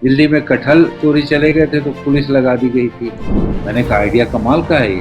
दिल्ली में कटहल चोरी चले गए थे तो पुलिस लगा दी गई थी। मैंने कहा आइडिया कमाल का है ये,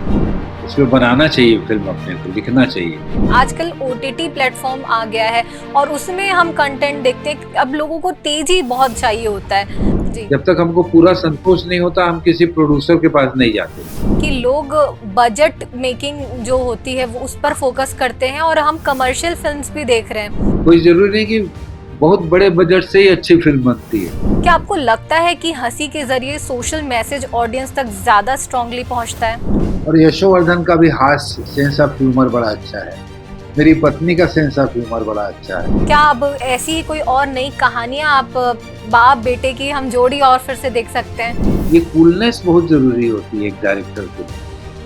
इसमें बनाना चाहिए फिल्म, अपने को लिखना चाहिए। आजकल ओटीटी प्लेटफॉर्म आ गया है और उसमें हम कंटेंट देखते हैं। अब लोगों को तेजी बहुत चाहिए होता है जी। जब तक हमको पूरा संतोष नहीं होता हम किसी प्रोड्यूसर के पास नहीं जाते। कि लोग बजट मेकिंग जो होती है वो उस पर फोकस करते हैं और हम कमर्शियल फिल्म्स भी देख रहे हैं। कोई जरूरी नहीं कि बहुत बड़े बजट से ही अच्छी फिल्म बनती है। क्या आपको लगता है कि हंसी के जरिए सोशल मैसेज ऑडियंस तक ज्यादा स्ट्रांगली पहुंचता है? और यशोवर्धन का भी हास्य सेंस ऑफ ह्यूमर बड़ा अच्छा है, मेरी पत्नी का सेंस ऑफ ह्यूमर बड़ा अच्छा है। क्या अब ऐसी कोई और नई कहानियां आप बाप बेटे की हम जोड़ी और फिर से देख सकते हैं? ये कूलनेस बहुत जरूरी होती है एक डायरेक्टर को,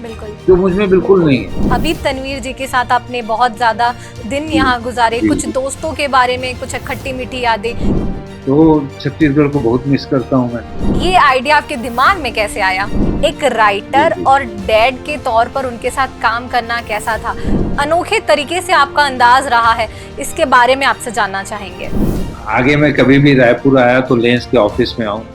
बिल्कुल, जो मुझ में बिल्कुल नहीं है। हबीब तनवीर जी के साथ आपने बहुत ज्यादा दिन यहाँ गुजारे, कुछ दोस्तों के बारे में कुछ खट्टी मीठी यादें। तो छत्तीसगढ़ को बहुत मिस करता हूँ मैं। ये आइडिया आपके दिमाग में कैसे आया? एक राइटर और डैड के तौर पर उनके साथ काम करना कैसा था? अनोखे तरीके से आपका अंदाज रहा है, इसके बारे में आपसे जानना चाहेंगे। आगे मैं कभी भी रायपुर आया तो लेंस के ऑफिस में आऊँ।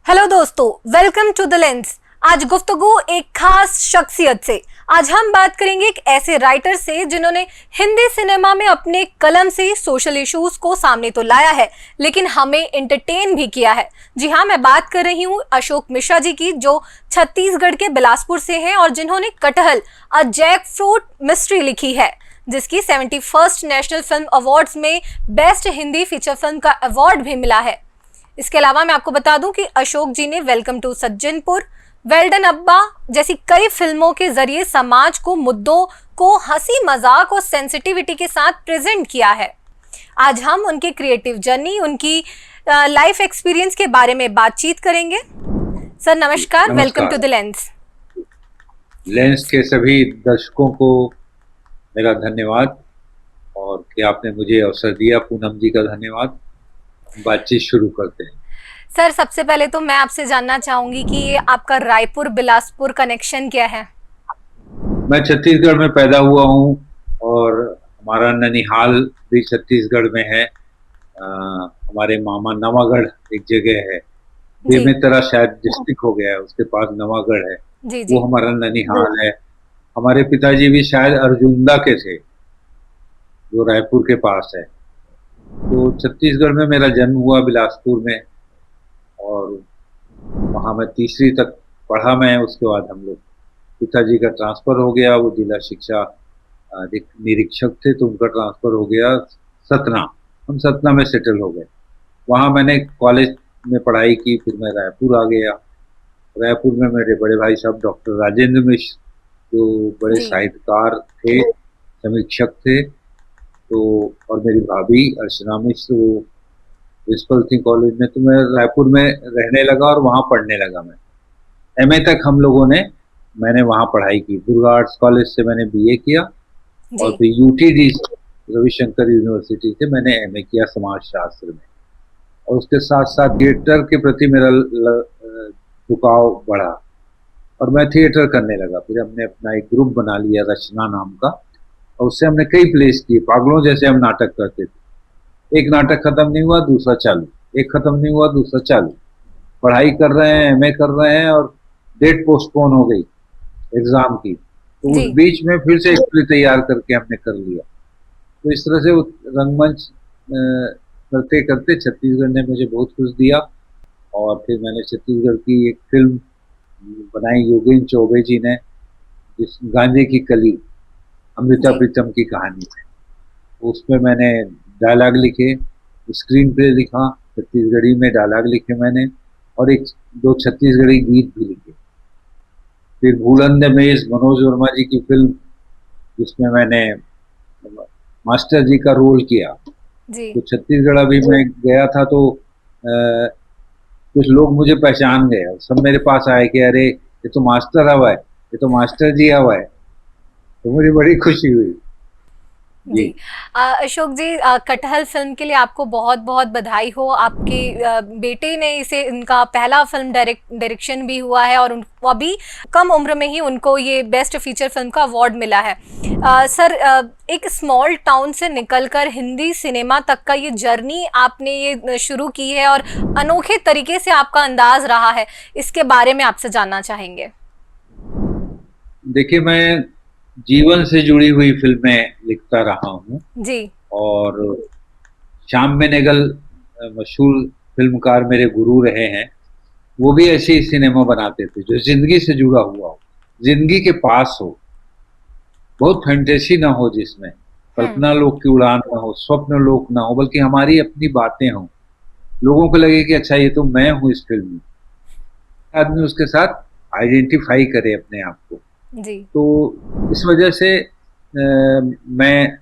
हेलो दोस्तों, वेलकम टू द लेंस। आज गुफ्तगू एक खास शख्सियत से। आज हम बात करेंगे एक ऐसे राइटर से जिन्होंने हिंदी सिनेमा में अपने कलम से सोशल इश्यूज को सामने तो लाया है, लेकिन हमें एंटरटेन भी किया है। जी हाँ, मैं बात कर रही हूँ अशोक मिश्रा जी की, जो छत्तीसगढ़ के बिलासपुर से हैं और जिन्होंने कटहल अ जैक फ्रूट मिस्ट्री लिखी है, जिसकी 71st नेशनल फिल्म अवार्ड्स में बेस्ट हिंदी फीचर फिल्म का अवार्ड भी मिला है। इसके अलावा मैं आपको बता दूं कि अशोक जी ने welcome to Sajjanpur, well done Abba जैसी कई फिल्मों के जरिए समाज को, मुद्दों को हंसी मजाक और सेंसिटिविटी के साथ प्रेजेंट किया है। आज हम उनकी क्रिएटिव जर्नी, उनकी लाइफ एक्सपीरियंस के बारे में बातचीत करेंगे। सर नमस्कार, welcome to the Lens. Lens के सभी दर्शकों को मेरा धन्यवाद, और कि आपने मुझे अवसर दिया। पूनम जी का धन्यवाद। बातचीत शुरू करते हैं। सर, सबसे पहले तो मैं आपसे जानना चाहूंगी कि ये आपका रायपुर बिलासपुर कनेक्शन क्या है? मैं छत्तीसगढ़ में पैदा हुआ हूँ और हमारा ननिहाल भी छत्तीसगढ़ में है। हमारे मामा नवागढ़ एक जगह है, बेमेतरा शायद डिस्ट्रिक्ट हो गया है, उसके पास नवागढ़ है। जी जी। वो हमारा ननिहाल है। हमारे पिताजी भी शायद अर्जुंदा के थे, जो रायपुर के पास है। तो छत्तीसगढ़ में मेरा जन्म हुआ, बिलासपुर में, और वहाँ मैं तीसरी तक पढ़ा मैं। उसके बाद हम लोग, पिताजी का ट्रांसफ़र हो गया, वो जिला शिक्षा निरीक्षक थे, तो उनका ट्रांसफ़र हो गया सतना। हम सतना में सेटल हो गए। वहाँ मैंने कॉलेज में पढ़ाई की, फिर मैं रायपुर आ गया। रायपुर में मेरे बड़े भाई साहब डॉक्टर राजेंद्र मिश्र, जो बड़े साहित्यकार थे, समीक्षक थे, तो, और मेरी भाभी अर्चना मिश्र, वो प्रिंसिपल थी कॉलेज में। तो मैं रायपुर में रहने लगा और वहाँ पढ़ने लगा। मैं एमए तक मैंने वहाँ पढ़ाई की। दुर्गा आर्ट्स कॉलेज से मैंने बीए किया, और फिर यूटीडी रविशंकर यूनिवर्सिटी से मैंने एमए किया समाजशास्त्र में। और उसके साथ साथ थिएटर के प्रति मेरा झुकाव बढ़ा और मैं थिएटर करने लगा। फिर हमने अपना एक ग्रुप बना लिया रचना नाम का, और उससे हमने कई प्लेस किए। पागलों जैसे हम नाटक करते थे। एक नाटक खत्म नहीं हुआ दूसरा चालू, एक खत्म नहीं हुआ दूसरा चालू। पढ़ाई कर रहे हैं, एमए कर रहे हैं, और डेट पोस्टपोन हो गई एग्जाम की, तो उस बीच में फिर से एक प्ले तैयार करके हमने कर लिया। तो इस तरह से रंगमंच करते करते छत्तीसगढ़ ने मुझे बहुत कुछ दिया। और फिर मैंने छत्तीसगढ़ की एक फिल्म बनाई योगेंद्र चौबे जी ने, जिस गांधी की कली, अमृता प्रीतम की कहानी है। उसमें मैंने डायलॉग लिखे, स्क्रीन प्ले लिखा, छत्तीसगढ़ी में डायलॉग लिखे मैंने, और एक दो छत्तीसगढ़ी गीत भी लिखे। फिर भूलन द मेज, मनोज वर्मा जी की फिल्म, जिसमें मैंने मास्टर जी का रोल किया। तो छत्तीसगढ़ अभी मैं गया था तो कुछ लोग मुझे पहचान गए, सब मेरे पास आए कि अरे ये तो मास्टर हवा है, ये तो मास्टर जी हवा है। तो मुझे बड़ी खुशी हुई। जी। अशोक जी, कटहल फिल्म के लिए आपको बहुत बहुत बधाई हो। आपके बेटे ने इसे, इनका पहला फिल्म डायरेक्शन भी हुआ है और उनको अभी कम उम्र में ही उनको ये बेस्ट फीचर फिल्म का अवार्ड मिला है। सर, एक स्मॉल टाउन से निकलकर हिंदी सिनेमा तक का ये जर्नी आपने ये शुरू की है और अनोखे तरीके से आपका अंदाज रहा है, इसके बारे में आपसे जानना चाहेंगे। देखिए, मैं जीवन से जुड़ी हुई फिल्में लिखता रहा हूँ। जी। और श्याम बेनेगल मशहूर फिल्मकार मेरे गुरु रहे हैं। वो भी ऐसे ही सिनेमा बनाते थे जो जिंदगी से जुड़ा हुआ हो, जिंदगी के पास हो, बहुत फैंटेसी ना हो, जिसमें कल्पना लोक की उड़ान ना हो, स्वप्न लोक ना हो, बल्कि हमारी अपनी बातें हों। लोगों को लगे कि अच्छा, ये तो मैं हूँ इस फिल्म में। आदमी उसके साथ आइडेंटिफाई करे अपने आप को। जी। तो इस वजह से मैं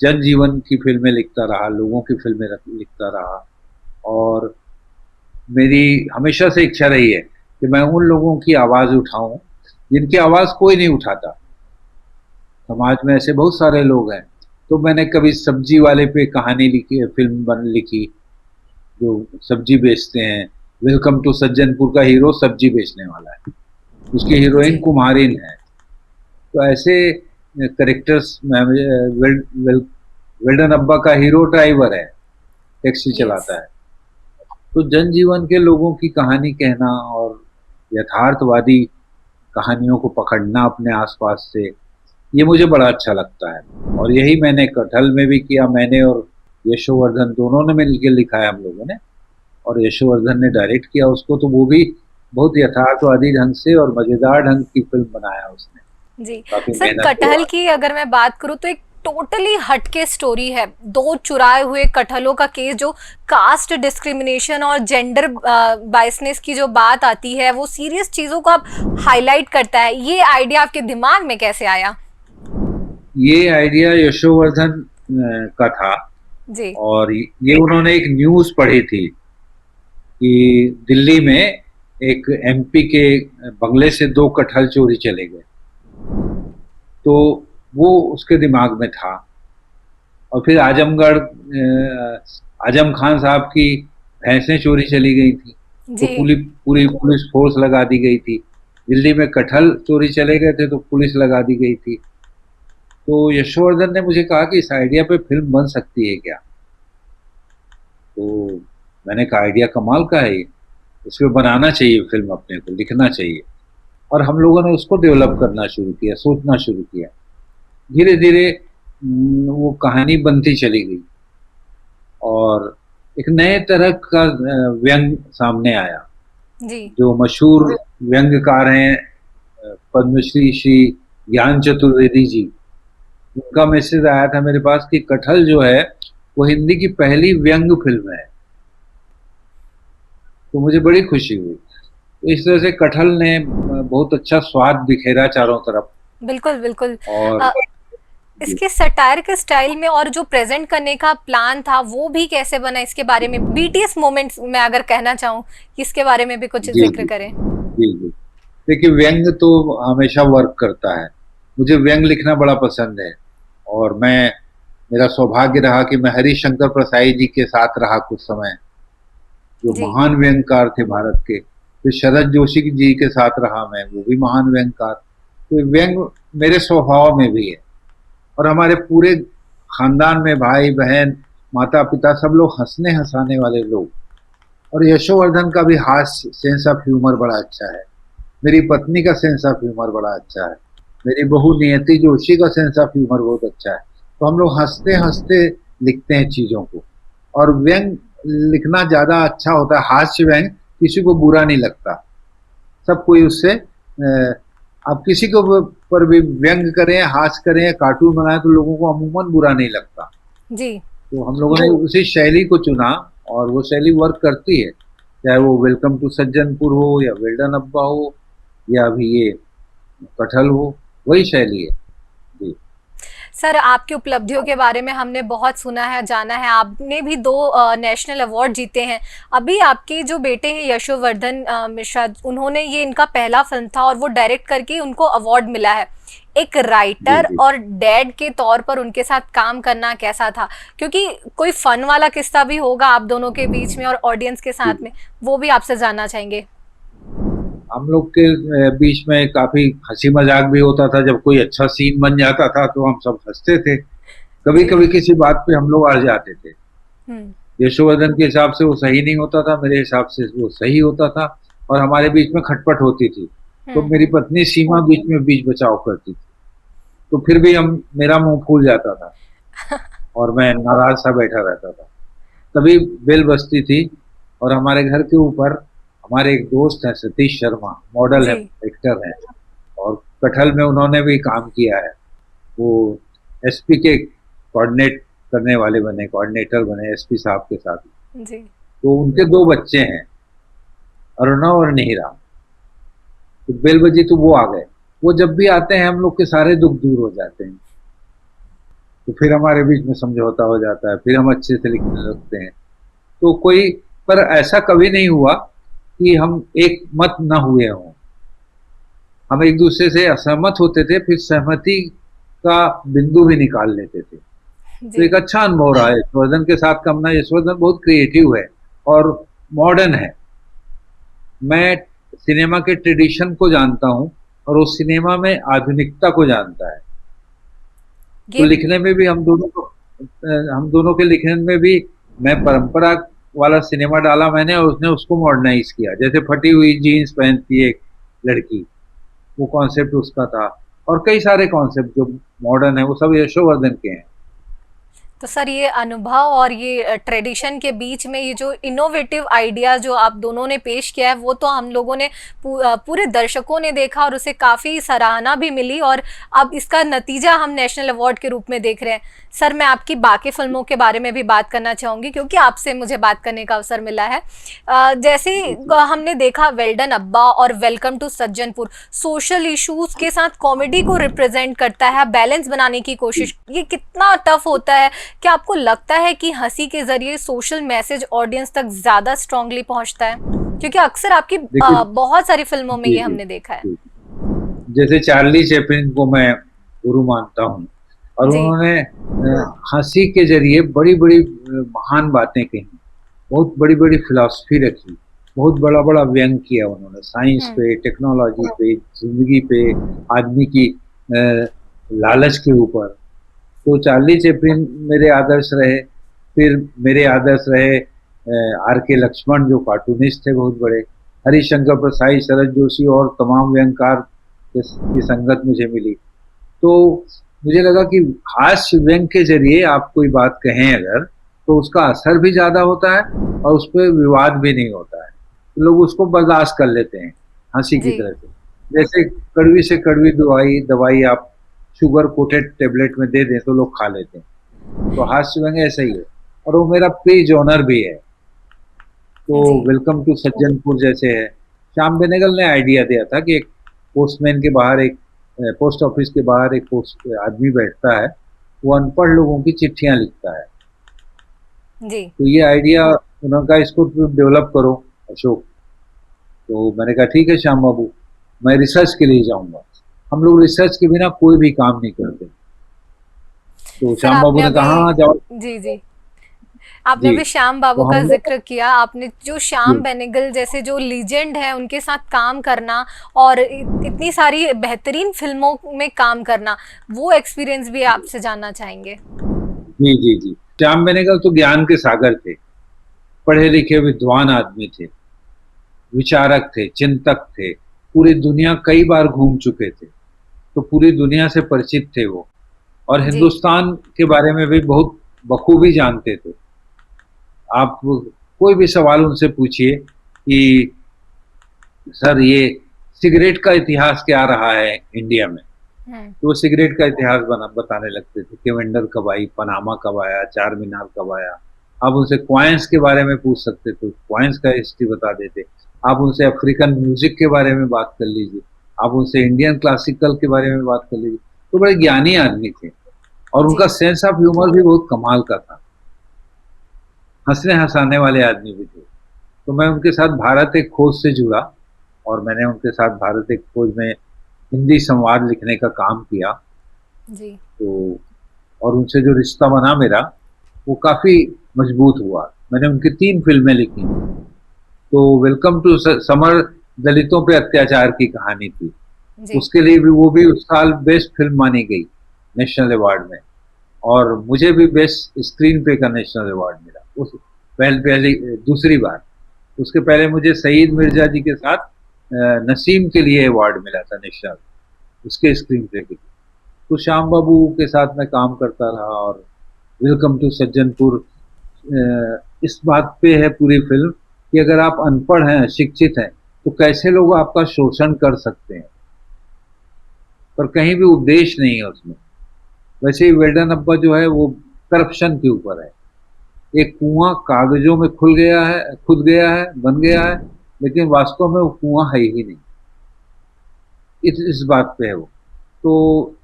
जनजीवन की फिल्में लिखता रहा, लोगों की फिल्में लिखता रहा। और मेरी हमेशा से इच्छा रही है कि मैं उन लोगों की आवाज़ उठाऊं जिनकी आवाज़ कोई नहीं उठाता। समाज में ऐसे बहुत सारे लोग हैं। तो मैंने कभी सब्जी वाले पे कहानी लिखी, फिल्म लिखी, जो सब्जी बेचते हैं। वेलकम टू सज्जनपुर का हीरो सब्जी बेचने वाला है, उसकी हीरोइन कुम्हारिन है। तो ऐसे करेक्टर्स, वेल्डन अब्बा का हीरो ड्राइवर है, टैक्सी चलाता है। तो जनजीवन के लोगों की कहानी कहना और यथार्थवादी कहानियों को पकड़ना अपने आसपास से, ये मुझे बड़ा अच्छा लगता है। और यही मैंने कटहल में भी किया। मैंने और यशोवर्धन दोनों ने मिलकर लिखा है हम लोगों ने, और यशोवर्धन ने डायरेक्ट किया उसको। तो वो भी बहुत यथार्थवादी ढंग से और मजेदार ढंग की फिल्म बनाया उसने। जी सर, कटहल की अगर मैं बात करूं तो एक टोटली हटके स्टोरी है। 2 चुराए हुए कटहलों का केस, जो कास्ट डिस्क्रिमिनेशन और जेंडर बायसनेस की जो बात आती है, वो सीरियस चीजों को आप हाईलाइट करता है। ये आइडिया आपके दिमाग में कैसे आया? ये आइडिया यशोवर्धन का था जी। और ये उन्होंने एक न्यूज पढ़ी थी कि दिल्ली में एक एमपी के बंगले से 2 कटहल चोरी चले गए। तो वो उसके दिमाग में था। और फिर आजमगढ़, आजम खान साहब की भैंसें चोरी चली गई थी, तो पूरी पुलिस फोर्स लगा दी गई थी। दिल्ली में कटहल चोरी चले गए थे तो पुलिस लगा दी गई थी। तो यशोवर्धन ने मुझे कहा कि इस आइडिया पे फिल्म बन सकती है क्या? तो मैंने कहा आइडिया कमाल का है, इस पे बनाना चाहिए फिल्म, अपने को लिखना चाहिए। और हम लोगों ने उसको डेवलप करना शुरू किया, सोचना शुरू किया। धीरे धीरे वो कहानी बनती चली गई और एक नए तरह का व्यंग सामने आया। जी। जो मशहूर व्यंग्यकार हैं पद्मश्री श्री ज्ञान चतुर्वेदी जी, उनका मैसेज आया था मेरे पास कि कटहल जो है वो हिंदी की पहली व्यंग फिल्म है। तो मुझे बड़ी खुशी हुई। तो इस तरह से कटहल ने बहुत अच्छा स्वाद बिखेरा चारों तरफ। बिल्कुल बिल्कुल। और इसके सटायर के स्टाइल में और जो प्रेजेंट करने का प्लान था वो भी कैसे बना, इसके बारे में बीटीएस मोमेंट्स में अगर कहना चाहूँ, इसके बारे में भी कुछ जिक्र करें। जी जी। देखिए, व्यंग तो हमेशा वर्क करता है। मुझे व्यंग लिखना बड़ा पसंद है और मेरा सौभाग्य रहा कि मैं हरिशंकर प्रसाई जी के साथ रहा कुछ समय, जो महान व्यंगकार थे भारत के। फिर शरद जोशी जी के साथ रहा मैं, वो भी महान व्यंगकार। तो व्यंग मेरे स्वभाव में भी है और हमारे पूरे खानदान में भाई बहन माता पिता सब लोग हंसने हंसाने वाले लोग। और यशोवर्धन का भी हास्य, सेंस ऑफ ह्यूमर बड़ा अच्छा है। मेरी पत्नी का सेंस ऑफ ह्यूमर बड़ा अच्छा है। मेरी बहू नियति जोशी का सेंस ऑफ ह्यूमर बहुत अच्छा है। तो हम लोग हंसते हंसते लिखते हैं चीज़ों को। और व्यंग लिखना ज़्यादा अच्छा होता है। हास्य व्यंग किसी को बुरा नहीं लगता, सब कोई उससे, आप किसी को पर भी व्यंग करें, हास्य करें, कार्टून बनाएं तो लोगों को अमूमन बुरा नहीं लगता जी। तो हम लोगों ने उसी शैली को चुना और वो शैली वर्क करती है। चाहे वो वेलकम टू सज्जनपुर हो या वेल्डन अब्बा हो या अभी ये कटहल हो, वही शैली है। जी सर, आपकी उपलब्धियों के बारे में हमने बहुत सुना है, जाना है। आपने भी 2 नेशनल अवार्ड जीते हैं। अभी आपके जो बेटे हैं यशोवर्धन मिश्रा, उन्होंने, ये इनका पहला फिल्म था और वो डायरेक्ट करके उनको अवार्ड मिला है। एक राइटर जी। और डैड के तौर पर उनके साथ काम करना कैसा था? क्योंकि कोई फन वाला किस्सा भी होगा आप दोनों के बीच में और ऑडियंस के जी। साथ में, वो भी आपसे जानना चाहेंगे। हम लोग के बीच में काफी हंसी मजाक भी होता था। जब कोई अच्छा सीन बन जाता था तो हम सब हंसते थे। कभी जी। कभी किसी बात पे हम लोग अड़ जाते थे। हम्म। यशोवर्धन के हिसाब से वो सही नहीं होता था, मेरे हिसाब से वो सही होता था, और हमारे बीच में खटपट होती थी। तो मेरी हम्म। पत्नी सीमा बीच में बीच बचाव करती थी। तो फिर भी हम मेरा मुंह फूल जाता था और मैं नाराज सा बैठा रहता था। तभी बेल बजती थी, और हमारे घर के ऊपर हमारे एक दोस्त हैं सतीश शर्मा, मॉडल है, जी। एक्टर हैं, और कटहल में उन्होंने भी काम किया है। वो एसपी के कोऑर्डिनेट करने वाले बने, कोऑर्डिनेटर बने एसपी साहब के साथ। जी। तो उनके दो बच्चे हैं, अरुणा और निहिरा। तो बेल बजी तो वो आ गए। वो जब भी आते हैं हम लोग के सारे दुख दूर हो जाते हैं। तो फिर हमारे बीच में समझौता हो जाता है, फिर हम अच्छे से लिखने लगते हैं। तो कोई, पर ऐसा कभी नहीं हुआ कि हम एक मत न हुए हों। हम एक दूसरे से असहमत होते थे, फिर सहमति का बिंदु भी निकाल लेते थे। तो जी। एक अच्छा अनुभव रहा है यशवर्धन के साथ काम करना। यशवर्धन बहुत क्रिएटिव है और मॉडर्न है। मैं सिनेमा के ट्रेडिशन को जानता हूँ और उस सिनेमा में आधुनिकता को जानता है। तो ये लिखने में भी हम दोनों के लिखने में भी मैं परंपरा वाला सिनेमा डाला मैंने, और उसने उसको मॉडर्नाइज किया। जैसे फटी हुई जीन्स पहनती है एक लड़की, वो कॉन्सेप्ट उसका था। और कई सारे कॉन्सेप्ट जो मॉडर्न है वो सब यशोवर्धन के हैं। तो सर, ये अनुभव और ये ट्रेडिशन के बीच में ये जो इनोवेटिव आइडिया जो आप दोनों ने पेश किया है, वो तो हम लोगों ने पूरे दर्शकों ने देखा और उसे काफ़ी सराहना भी मिली, और अब इसका नतीजा हम नेशनल अवार्ड के रूप में देख रहे हैं। सर, मैं आपकी बाकी फिल्मों के बारे में भी बात करना चाहूँगी, क्योंकि आपसे मुझे बात करने का अवसर मिला है। जैसे हमने देखा वेल्डन अब्बा और welcome to Sajjanpur, social issues के साथ कॉमेडी को रिप्रेजेंट करता है, बैलेंस बनाने की कोशिश। ये कितना टफ होता है? क्या आपको लगता है कि हंसी के जरिए सोशल मैसेज ऑडियंस तक ज्यादा स्ट्रांगली पहुंचता है? क्योंकि अक्सर आपकी देखिए, बहुत सारी फिल्मों में जी ये जी हमने देखा है। जी, जैसे चार्ली चैपलिन को मैं गुरु मानता हूँ, और जी। उन्होंने हंसी के जरिए बड़ी बड़ी महान बातें कही, बहुत बड़ी बड़ी फिलॉसफी रखी, बहुत बड़ा बड़ा व्यंग किया उन्होंने, साइंस पे, टेक्नोलॉजी पे, जिंदगी पे, आदमी की लालच के ऊपर। तो चार्ली चैपलिन मेरे आदर्श रहे। फिर मेरे आदर्श रहे आर के लक्ष्मण, जो कार्टूनिस्ट थे बहुत बड़े, हरिशंकर प्रसाई, शरद जोशी और तमाम व्यंगकार की संगत मुझे मिली। तो मुझे लगा कि हास्य व्यंग के जरिए आप कोई बात कहें अगर, तो उसका असर भी ज्यादा होता है और उस पर विवाद भी नहीं होता है। तो लोग उसको बर्दाश्त कर लेते हैं हंसी की जी। तरह से। जैसे कड़वी से कड़वी दवाई दवाई आप शुगर कोटेड टेबलेट में दे दें तो लोग खा लेते हैं। तो हास्य व्यंग ऐसा ही है, और वो मेरा प्री जॉनर भी है। तो जी। वेलकम टू सज्जनपुर जैसे है, श्याम बेनेगल ने आइडिया दिया था कि एक पोस्टमैन के बाहर, एक पोस्ट ऑफिस के बाहर एक पोस्ट आदमी बैठता है, वो अनपढ़ लोगों की चिट्ठियां लिखता है। जी। तो ये आइडिया उन्होंने कहा इसको डेवलप करो अशोक। तो मैंने कहा ठीक है श्याम बाबू, मैं रिसर्च के लिए जाऊंगा। हम लोग रिसर्च के बिना कोई भी काम नहीं करते। तो सर, श्याम बाबू आपने ने अभी, कहा हाँ जाओ। जी जी, आपने जी। अभी श्याम तो बाबू का हम लोग, जिक्र किया। आपने जो श्याम जी बेनेगल जैसे जो लीजेंड है उनके साथ काम करना और इतनी सारी बेहतरीन फिल्मों में काम करना, वो एक्सपीरियंस भी आपसे जानना चाहेंगे। जी जी जी, श्याम बेनेगल तो ज्ञान के सागर थे, पढ़े लिखे विद्वान आदमी थे, विचारक थे, चिंतक थे, पूरी दुनिया कई बार घूम चुके थे, तो पूरी दुनिया से परिचित थे वो, और जी। हिंदुस्तान के बारे में भी बहुत बखूबी जानते थे। आप कोई भी सवाल उनसे पूछिए कि सर ये सिगरेट का इतिहास क्या रहा है इंडिया में, तो वो सिगरेट का इतिहास बताने लगते थे कि वेंडर कब आई, पनामा कब आया, चार मीनार कब आया। आप उनसे क्वाइंस के बारे में पूछ सकते थे, क्वाइंस का हिस्ट्री बता देते। आप उनसे अफ्रीकन म्यूजिक के बारे में बात कर लीजिए, आप उनसे इंडियन क्लासिकल के बारे में बात कर लीजिए। तो बड़े ज्ञानी आदमी थे, और जी। उनका सेंस ऑफ ह्यूमर भी बहुत कमाल का था, हंसने हंसाने वाले आदमी भी थे। तो मैं उनके साथ भारत एक खोज से जुड़ा, और मैंने उनके साथ भारत एक खोज में हिंदी संवाद लिखने का काम किया। जी। तो और उनसे जो रिश्ता बना मेरा, वो काफ़ी मजबूत हुआ। मैंने उनकी 3 फ़िल्में लिखी। तो वेलकम टू समर दलितों पे अत्याचार की कहानी थी। जी। उसके लिए भी वो भी उस साल बेस्ट फ़िल्म मानी गई नेशनल अवार्ड में, और मुझे भी बेस्ट स्क्रीन प्ले का नेशनल अवार्ड मिला उस पहली दूसरी बार। उसके पहले मुझे सईद मिर्जा जी के साथ नसीम के लिए अवार्ड मिला था नेशनल, उसके स्क्रीन प्ले के लिए। तो श्याम बाबू के साथ मैं काम करता रहा, और वेलकम टू सज्जनपुर इस बात पे है पूरी फिल्म कि अगर आप अनपढ़ हैं, अशिक्षित हैं, तो कैसे लोग आपका शोषण कर सकते हैं, पर कहीं भी उद्देश्य नहीं है उसमें। वैसे ही वेल्डन अब्बा जो है वो करप्शन के ऊपर है। एक कुआं कागजों में खुद गया है, बन गया है, लेकिन वास्तव में वो कुआं है ही नहीं। इस बात पे है वो। तो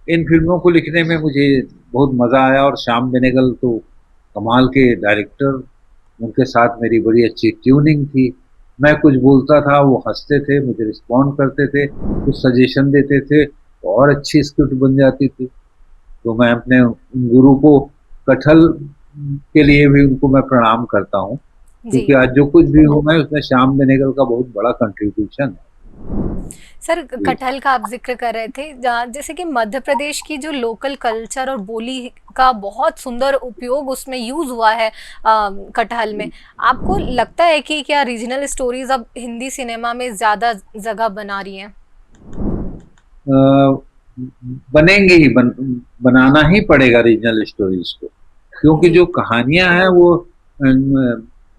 इन फिल्मों को लिखने में मुझे बहुत मज़ा आया, और श्याम बेनेगल तो कमाल के डायरेक्टर, उनके साथ मेरी बड़ी अच्छी ट्यूनिंग थी। मैं कुछ बोलता था, वो हंसते थे, मुझे रिस्पॉन्ड करते थे, कुछ सजेशन देते थे, तो और अच्छी स्क्रिप्ट बन जाती थी। तो मैं अपने उन गुरु को, कटहल के लिए भी उनको मैं प्रणाम करता हूँ, जी। क्योंकि आज जो कुछ भी हूँ मैं, उसमें श्याम बेनेगल का बहुत बड़ा कंट्रीब्यूशन है। सर, जी। कटहल का आप जिक्र कर रहे थे, जैसे कि मध्य प्रदेश की जो लोकल कल्चर और बोली का बहुत सुंदर उपयोग उसमें यूज हुआ है कटहल में। आपको लगता है कि क्या रीजनल स्टोरीज अब हिंदी सिनेमा में ज्यादा जगह बना रही हैं? अ, बनेंगे ही, बनाना ही पड़ेगा रीजनल स्टोरीज को, क्योंकि जी। जो कहानियां हैं वो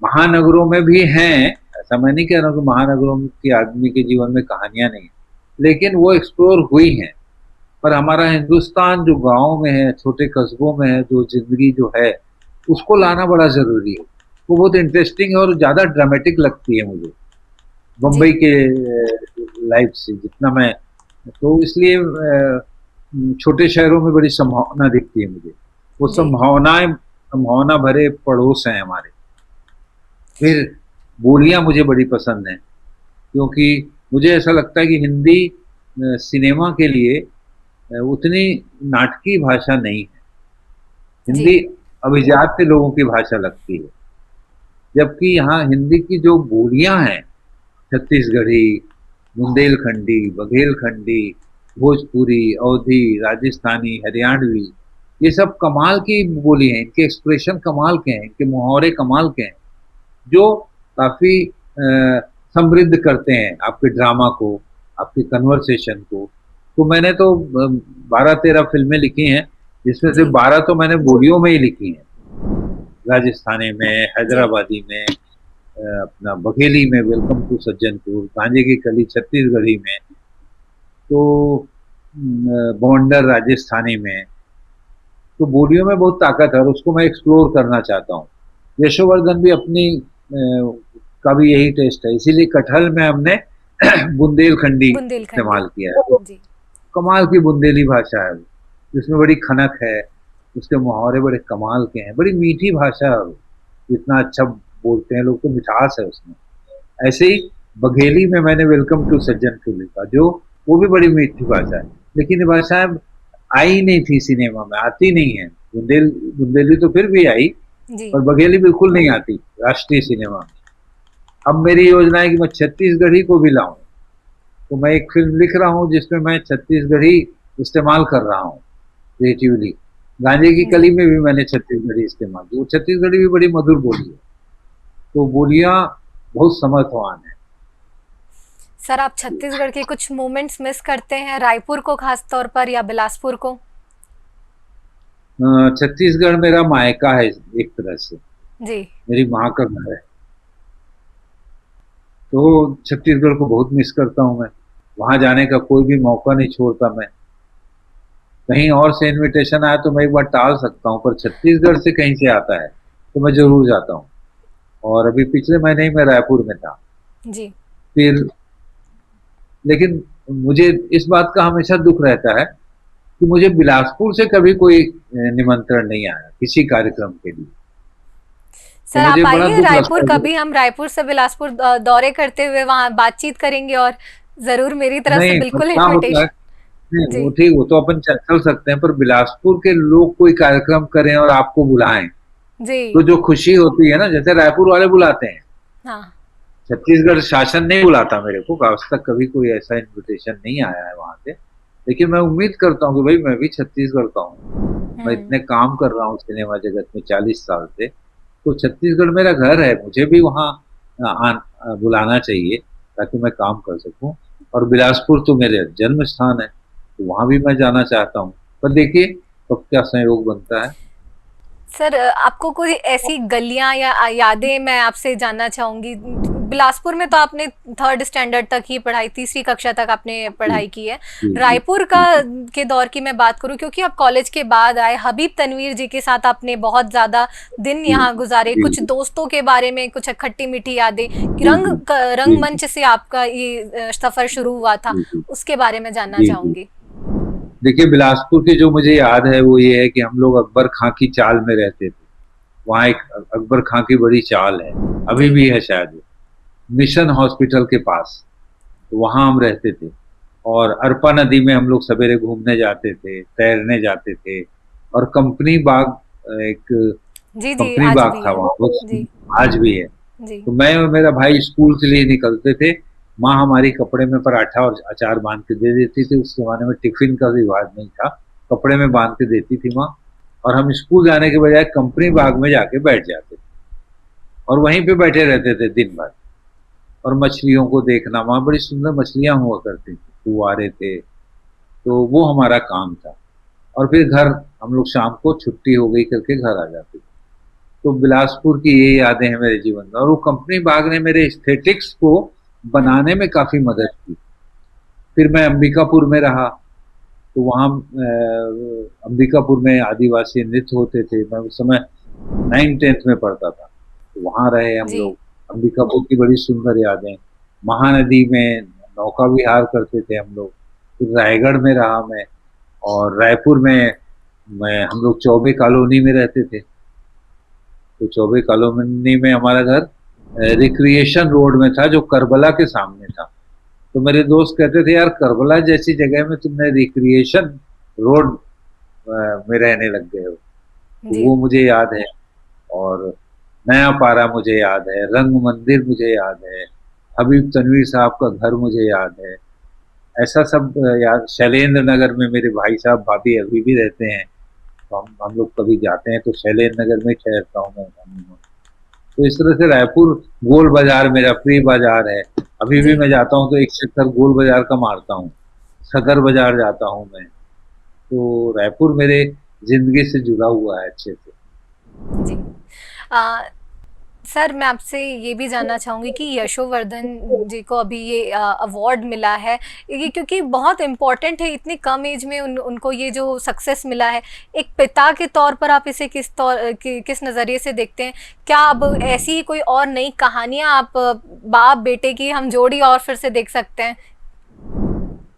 महानगरों में भी हैं। ऐसा मैं नहीं कह रहा हूँ कि महानगरों के आदमी के जीवन में कहानियां नहीं है, लेकिन वो एक्सप्लोर हुई हैं। पर हमारा हिंदुस्तान जो गाँव में है, छोटे कस्बों में है, जो जिंदगी जो है, उसको लाना बड़ा जरूरी है। वो बहुत इंटरेस्टिंग है और ज्यादा ड्रामेटिक लगती है मुझे जी। बम्बई के लाइफ से जितना मैं। तो इसलिए छोटे शहरों में बड़ी संभावना दिखती है मुझे। वो जी। संभावना भरे पड़ोस हैं हमारे। फिर बोलियां मुझे बड़ी पसंद हैं, क्योंकि मुझे ऐसा लगता है कि हिंदी सिनेमा के लिए उतनी नाटकीय भाषा नहीं है। जी। हिंदी अभिजात्य लोगों की भाषा लगती है, जबकि यहाँ हिंदी की जो बोलियां हैं, छत्तीसगढ़ी, बुंदेलखंडी, बघेलखंडी, भोजपुरी, अवधी, राजस्थानी, हरियाणवी, ये सब कमाल की बोली हैं। इनके एक्सप्रेशन कमाल के हैं, इनके मुहावरे कमाल के हैं, जो काफ़ी समृद्ध करते हैं आपके ड्रामा को, आपके कन्वर्सेशन को। तो मैंने तो 12-13 फिल्में लिखी हैं, जिसमें से जी। 12 तो मैंने बोलियों में ही लिखी हैं। राजस्थानी में, जी। हैदराबादी में, अपना बघेली में वेलकम टू सज्जनपुर, गांजे की कली छत्तीसगढ़ी में, तो बवंडर राजस्थानी में। तो बोलियों में बहुत ताकत है और उसको मैं एक्सप्लोर करना चाहता हूँ। यशोवर्धन भी अपनी का भी यही टेस्ट है, इसीलिए कटहल में हमने बुंदेलखंडी बुंदेलखंडी। इस्तेमाल किया है। तो जी। कमाल की बुंदेली भाषा है वो, जिसमें बड़ी खनक है, उसके मुहावरे बड़े कमाल के हैं, बड़ी मीठी भाषा है वो। इतना अच्छा बोलते हैं लोग, तो मिठास है उसमें। ऐसे ही बघेली में मैंने वेलकम टू सज्जनपुर लिखा, जो वो भी बड़ी मीठी भाषा है, लेकिन ये भाषा आई नहीं थी सिनेमा में, आती नहीं है। बुंदेली तो फिर भी आई, जी। पर बघेली बिल्कुल नहीं आती राष्ट्रीय सिनेमा में। अब मेरी योजना है कि मैं छत्तीसगढ़ी को भी लाऊं। तो मैं एक फिल्म लिख रहा हूँ जिसमें मैं छत्तीसगढ़ी इस्तेमाल कर रहा हूँ क्रिएटिवली। गांजे की जी। कली में भी मैंने छत्तीसगढ़ी इस्तेमाल की। वो छत्तीसगढ़ी भी बड़ी मधुर बोली है, तो बोलियां बहुत समर्थवान है। सर, आप छत्तीसगढ़ के कुछ मोमेंट्स मिस करते हैं, रायपुर को खास तौर पर या बिलासपुर को? छत्तीसगढ़ मेरा मायका है एक तरह से, जी। मेरी माँ का घर है। तो छत्तीसगढ़ को बहुत मिस करता हूँ मैं। वहां जाने का कोई भी मौका नहीं छोड़ता मैं। कहीं और से इनविटेशन आया तो मैं एक बार टाल सकता हूँ, पर छत्तीसगढ़ से कहीं से आता है तो मैं जी। जरूर जाता हूँ। और अभी पिछले महीने ही मैं रायपुर में था। जी। फिर लेकिन मुझे इस बात का हमेशा दुख रहता है कि मुझे बिलासपुर से कभी कोई निमंत्रण नहीं आया किसी कार्यक्रम के लिए। तो सर, मुझे आप बड़ा आइए दुख लगता रायपुर, है कि कभी हम रायपुर से बिलासपुर दौरे करते हुए वहाँ बातचीत करेंगे और जरूर, मेरी तरफ से नहीं पर बिल्कुल क्या होता है, इनविटेशन। नहीं जी वो ठीक, वो तो अपन चल सकते हैं, पर बिलासपुर के लोग कोई कार्यक्रम करें और आपको बुलाएं जी। तो जो खुशी होती है ना, जैसे रायपुर वाले बुलाते हैं, हाँ। छत्तीसगढ़ शासन नहीं बुलाता मेरे को, आज तक कभी कोई ऐसा इनविटेशन नहीं आया है वहां से। लेकिन मैं उम्मीद करता हूँ कि भाई मैं भी छत्तीसगढ़ का हूँ, मैं हम्म। इतने काम कर रहा हूँ सिनेमा जगत में 40 साल से, तो छत्तीसगढ़ मेरा घर है, मुझे भी वहाँ बुलाना चाहिए ताकि मैं काम कर सकूं। और बिलासपुर तो मेरे जन्म स्थान है, तो वहां भी मैं जाना चाहता हूँ, पर देखिए कब क्या संयोग बनता है। सर, आपको कोई ऐसी गलियां या यादें मैं आपसे जानना चाहूंगी। बिलासपुर में तो आपने थर्ड स्टैंडर्ड तक ही पढ़ाई, तीसरी कक्षा तक आपने जी पढ़ाई की है। जी जी रायपुर का जी जी के दौर की मैं बात करूं, क्योंकि आप कॉलेज के बाद आए, हबीब तनवीर जी के साथ आपने बहुत ज़्यादा दिन जी यहाँ गुजारे, जी कुछ जी दोस्तों के बारे में कुछ खट्टी मीठी यादें, जी जी जी रंगमंच से आपका ये सफ़र शुरू हुआ था, जी जी उसके बारे में जानना जी जी। चाहूंगी। देखिए बिलासपुर की जो मुझे याद है वो ये है कि हम लोग अकबर खां की चाल में रहते थे। वहाँ एक अकबर खां की बड़ी चाल है, अभी जी भी है शायद, मिशन हॉस्पिटल के पास, तो वहाँ हम रहते थे। और अरपा नदी में हम लोग सवेरे घूमने जाते थे, तैरने जाते थे। और कंपनी बाग, एक जी जी, कंपनी आज बाग भी था है। वहाँ, वो जी आज भी है। जी तो मैं और मेरा भाई स्कूल के लिए निकलते थे, माँ हमारी कपड़े में पराठा और अचार बांध के दे देती थी, उस जमाने में टिफिन का रिवाज नहीं था, कपड़े में बांध के देती थी माँ। और हम स्कूल जाने के बजाय कंपनी बाग में जाके बैठ जाते थे और वहीं पे बैठे रहते थे दिन भर। और मछलियों को देखना, वहाँ बड़ी सुंदर मछलियां हुआ करती थी, फुवारे थे, तो वो हमारा काम था। और फिर घर, हम लोग शाम को छुट्टी हो गई करके घर आ जाते थे। तो बिलासपुर की ये यादें हैं मेरे जीवन में, और वो कंपनी बाग ने मेरे एस्थेटिक्स को हम्म। बनाने में काफी मदद की। फिर मैं अंबिकापुर में रहा, तो वहाँ अंबिकापुर में आदिवासी नृत्य होते थे, मैं उस समय 9th 10th में पढ़ता था, तो वहाँ रहे हम जी लोग। अंबिकापुर की बड़ी सुंदर यादें, महानदी में नौका विहार करते थे हम लोग। फिर रायगढ़ में रहा मैं, और रायपुर में मैं, हम लोग चौबे कॉलोनी में रहते थे। तो चौबे कॉलोनी में हमारा घर रिक्रिएशन रोड में था, जो करबला के सामने था। तो मेरे दोस्त कहते थे यार करबला जैसी जगह में तुमने रिक्रिएशन रोड में रहने लग गए हो, तो जी वो मुझे याद है। और नया पारा मुझे याद है, रंग मंदिर मुझे याद है, हबीब तनवीर साहब का घर मुझे याद है। ऐसा सब याद, शैलेंद्र नगर में मेरे भाई साहब भाभी अभी भी रहते हैं, तो हम लोग कभी जाते हैं तो शैलेंद्र नगर में ठहरता हूँ मैं। तो इस तरह से रायपुर, गोल बाजार मेरा प्रिय बाजार है, अभी भी जी मैं जाता हूँ तो एक चक्कर गोल बाजार का मारता हूँ। सदर बाजार जाता हूँ मैं, तो रायपुर मेरे जिंदगी से जुड़ा हुआ है अच्छे से। जी। आ, सर, मैं आपसे ये भी जानना चाहूँगी कि यशोवर्धन जी को अभी ये अवार्ड मिला है, ये क्योंकि बहुत इम्पोर्टेंट है, इतनी कम एज में उनको ये जो सक्सेस मिला है, एक पिता के तौर पर आप इसे किस नज़रिए से देखते हैं? क्या अब ऐसी कोई और नई कहानियाँ आप बाप बेटे की हम जोड़ी और फिर से देख सकते हैं?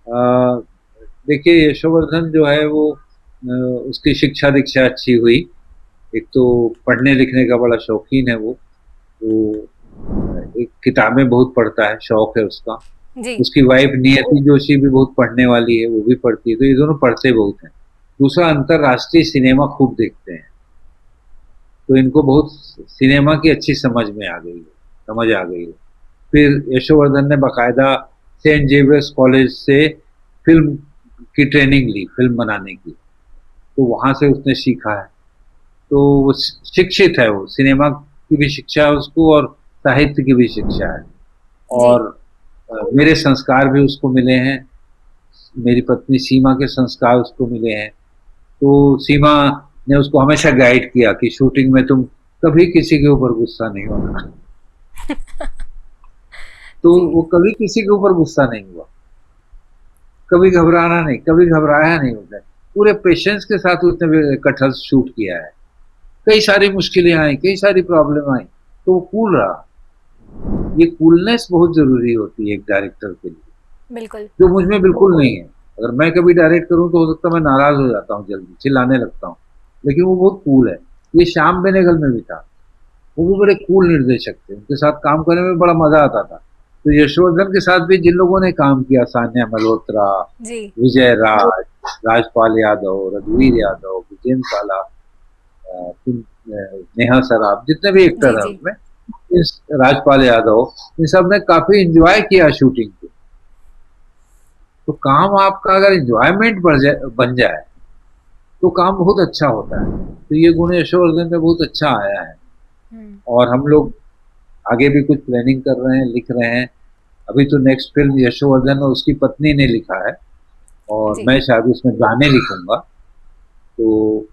अ, देखिए यशोवर्धन जो है वो, उसकी शिक्षा दीक्षा अच्छी हुई। एक तो पढ़ने लिखने का बड़ा शौकीन है वो, तो एक किताबें बहुत पढ़ता है, शौक है उसका। जी उसकी वाइफ नियति जोशी भी बहुत पढ़ने वाली है, वो भी पढ़ती है, तो ये दोनों पढ़ते बहुत हैं। दूसरा, अंतर्राष्ट्रीय सिनेमा खूब देखते हैं, तो इनको बहुत सिनेमा की अच्छी समझ में आ गई है, समझ आ गई है। फिर यशोवर्धन ने बाकायदा सेंट जेवियर्स कॉलेज से फिल्म की ट्रेनिंग ली, फिल्म बनाने की, तो वहां से उसने सीखा है। तो वो शिक्षित है, वो सिनेमा की भी शिक्षा है उसको, और साहित्य की भी शिक्षा है। जी और मेरे संस्कार भी उसको मिले हैं, मेरी पत्नी सीमा के संस्कार उसको मिले हैं। तो सीमा ने उसको हमेशा गाइड किया कि शूटिंग में तुम कभी किसी के ऊपर गुस्सा नहीं होना। तो जी वो कभी किसी के ऊपर गुस्सा नहीं हुआ, कभी घबराना नहीं, कभी घबराया नहीं उसने, पूरे पेशेंस के साथ उसने कटहल शूट किया है। कई सारी मुश्किलें आई, कई सारी प्रॉब्लम आई, तो वो कूल रहा। ये कूलनेस बहुत जरूरी होती है एक डायरेक्टर के लिए, बिल्कुल। जो मुझ में बिल्कुल नहीं है। अगर मैं कभी डायरेक्ट करूं तो हो सकता है मैं नाराज हो जाता हूँ, जल्दी चिल्लाने लगता हूँ, लेकिन वो बहुत कूल है। ये श्याम बेनेगल में भी था, वो भी बड़े कूल निर्देशक थे, उनके साथ काम करने में बड़ा मजा आता था। तो यशवर्धन के साथ भी जिन लोगों ने काम किया, सान्या मल्होत्रा, जी विजय राज, राजपाल यादव, रघुवीर यादव, विजेंद्र काला, नेहा सराफ, जितने भी जी एक्टर हैं जी उसमें, इस राजपाल यादव, इन सब ने काफी एंजॉय किया शूटिंग को। तो काम आपका अगर एंजॉयमेंट बन जाए तो काम बहुत अच्छा होता है। तो ये गुण यशवर्धन में बहुत अच्छा आया है। हम्म, और हम लोग आगे भी कुछ प्लानिंग कर रहे हैं, लिख रहे हैं। अभी तो नेक्स्ट फिल्म यशवर्धन और उसकी पत्नी ने लिखा है, और जी मैं शायद उसमें गाने लिखूंगा। तो